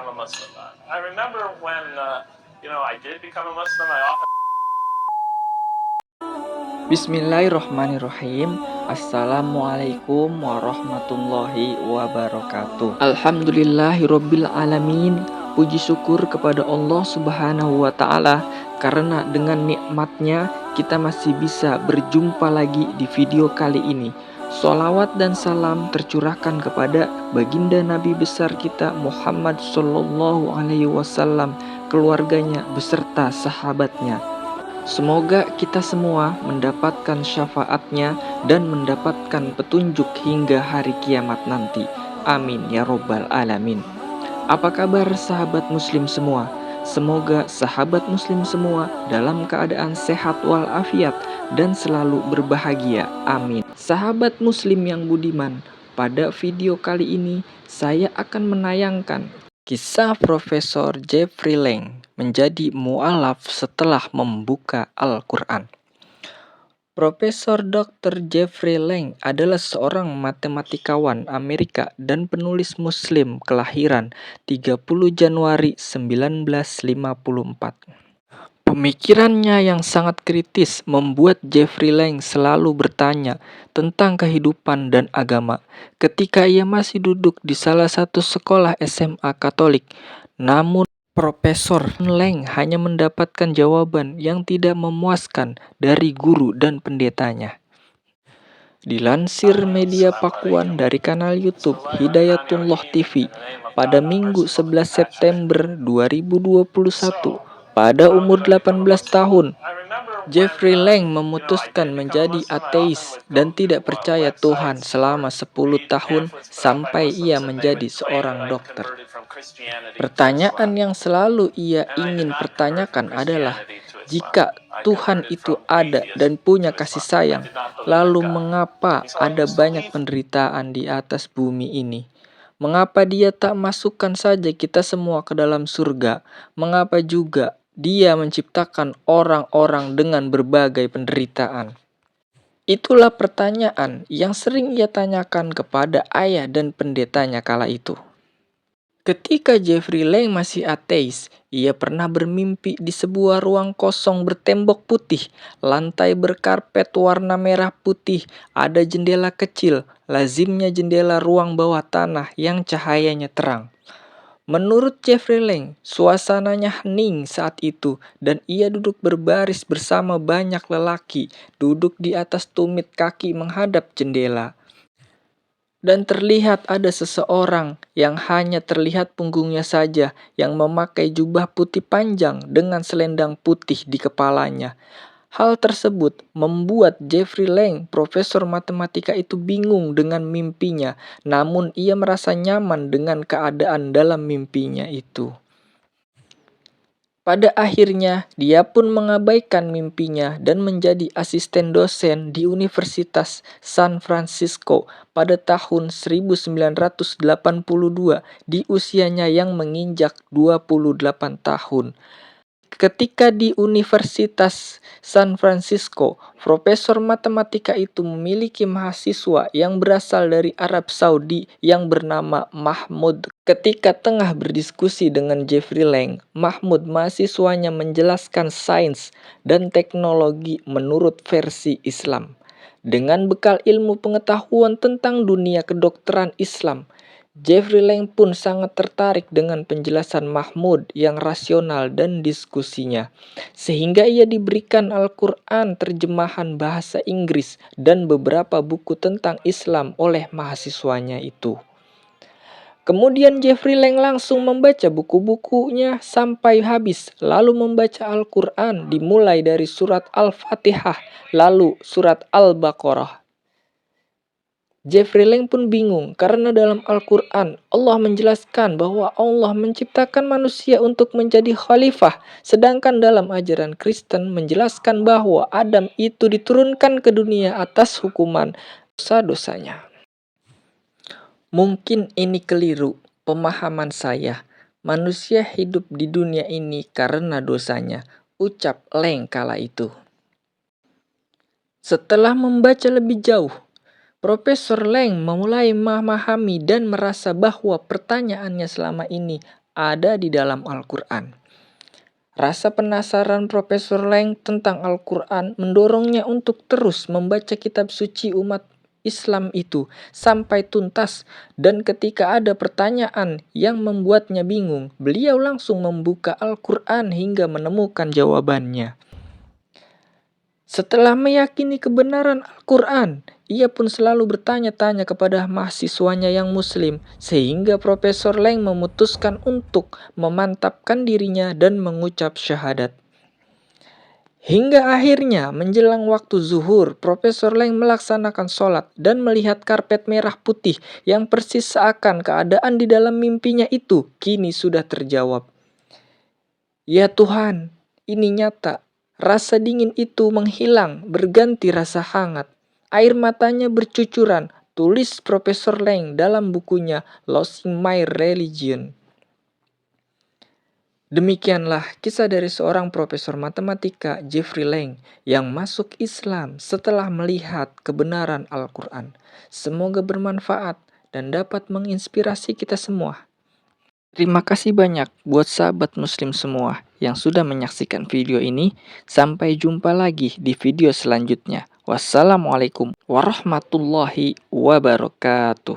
become a Muslim. I remember when, I did become a Muslim. I often Bismillahirrohmanirrohim. Assalamualaikum warahmatullahi wabarakatuh. Alhamdulillahirabbil alamin. Puji syukur kepada Allah Subhanahu wa ta'ala, karena dengan nikmatnya kita masih bisa berjumpa lagi di video kali ini. Sholawat dan salam tercurahkan kepada baginda Nabi besar kita Muhammad Sallallahu Alaihi Wasallam, keluarganya beserta sahabatnya. Semoga kita semua mendapatkan syafaatnya dan mendapatkan petunjuk hingga hari kiamat nanti. Amin ya robbal alamin. Apa kabar sahabat muslim semua? Semoga sahabat muslim semua dalam keadaan sehat walafiat dan selalu berbahagia. Amin. Sahabat muslim yang budiman, pada video kali ini saya akan menayangkan kisah Profesor Jeffrey Lang menjadi mu'alaf setelah membuka Al-Quran. Profesor Dr. Jeffrey Lang adalah seorang matematikawan Amerika dan penulis Muslim kelahiran 30 Januari 1954. Pemikirannya yang sangat kritis membuat Jeffrey Lang selalu bertanya tentang kehidupan dan agama ketika ia masih duduk di salah satu sekolah SMA Katolik. Namun Profesor Lang hanya mendapatkan jawaban yang tidak memuaskan dari guru dan pendetanya. Dilansir media Pakuan dari kanal YouTube Hidayatullah TV pada Minggu 11 September 2021, pada umur 18 tahun, Jeffrey Lang memutuskan menjadi ateis dan tidak percaya Tuhan selama 10 tahun sampai ia menjadi seorang dokter. Pertanyaan yang selalu ia ingin pertanyakan adalah, jika Tuhan itu ada dan punya kasih sayang, lalu mengapa ada banyak penderitaan di atas bumi ini? Mengapa Dia tak masukkan saja kita semua ke dalam surga? Mengapa juga Dia menciptakan orang-orang dengan berbagai penderitaan? Itulah pertanyaan yang sering ia tanyakan kepada ayah dan pendetanya kala itu. Ketika Jeffrey Lang masih ateis, ia pernah bermimpi di sebuah ruang kosong bertembok putih, lantai berkarpet warna merah putih, ada jendela kecil, lazimnya jendela ruang bawah tanah yang cahayanya terang. Menurut Jeffrey Lang, suasananya hening saat itu dan ia duduk berbaris bersama banyak lelaki, duduk di atas tumit kaki menghadap jendela. Dan terlihat ada seseorang yang hanya terlihat punggungnya saja yang memakai jubah putih panjang dengan selendang putih di kepalanya. Hal tersebut membuat Jeffrey Lang, profesor matematika itu bingung dengan mimpinya, namun ia merasa nyaman dengan keadaan dalam mimpinya itu. Pada akhirnya, dia pun mengabaikan mimpinya dan menjadi asisten dosen di Universitas San Francisco pada tahun 1982 di usianya yang menginjak 28 tahun. Ketika di Universitas San Francisco, profesor matematika itu memiliki mahasiswa yang berasal dari Arab Saudi yang bernama Mahmud. Ketika tengah berdiskusi dengan Jeffrey Lang, Mahmud mahasiswanya menjelaskan sains dan teknologi menurut versi Islam. Dengan bekal ilmu pengetahuan tentang dunia kedokteran Islam, Jeffrey Lang pun sangat tertarik dengan penjelasan Mahmud yang rasional dan diskusinya, sehingga ia diberikan Al-Quran terjemahan bahasa Inggris dan beberapa buku tentang Islam oleh mahasiswanya itu. Kemudian Jeffrey Lang langsung membaca buku-bukunya sampai habis, lalu membaca Al-Quran dimulai dari surat Al-Fatihah, lalu surat Al-Baqarah. Jeffrey Lang pun bingung karena dalam Al-Quran Allah menjelaskan bahwa Allah menciptakan manusia untuk menjadi khalifah, sedangkan dalam ajaran Kristen menjelaskan bahwa Adam itu diturunkan ke dunia atas hukuman dosa-dosanya. Mungkin ini keliru pemahaman saya. Manusia hidup di dunia ini karena dosanya, ucap Lang kala itu. Setelah membaca lebih jauh, Profesor Lang memulai memahami dan merasa bahwa pertanyaannya selama ini ada di dalam Al-Quran. Rasa penasaran Profesor Leng tentang Al-Quran mendorongnya untuk terus membaca kitab suci umat Islam itu sampai tuntas, dan ketika ada pertanyaan yang membuatnya bingung, beliau langsung membuka Al-Quran hingga menemukan jawabannya. Setelah meyakini kebenaran Al-Quran, ia pun selalu bertanya-tanya kepada mahasiswanya yang muslim, sehingga Profesor Leng memutuskan untuk memantapkan dirinya dan mengucap syahadat. Hingga akhirnya menjelang waktu zuhur, Profesor Leng melaksanakan sholat dan melihat karpet merah putih yang persis seakan keadaan di dalam mimpinya itu kini sudah terjawab. Ya Tuhan, ini nyata. Rasa dingin itu menghilang, berganti rasa hangat. Air matanya bercucuran, tulis Profesor Leng dalam bukunya Losing My Religion. Demikianlah kisah dari seorang profesor matematika, Jeffrey Leng, yang masuk Islam setelah melihat kebenaran Al-Quran. Semoga bermanfaat dan dapat menginspirasi kita semua. Terima kasih banyak buat sahabat muslim semua yang sudah menyaksikan video ini. Sampai jumpa lagi di video selanjutnya. Wassalamualaikum warahmatullahi wabarakatuh.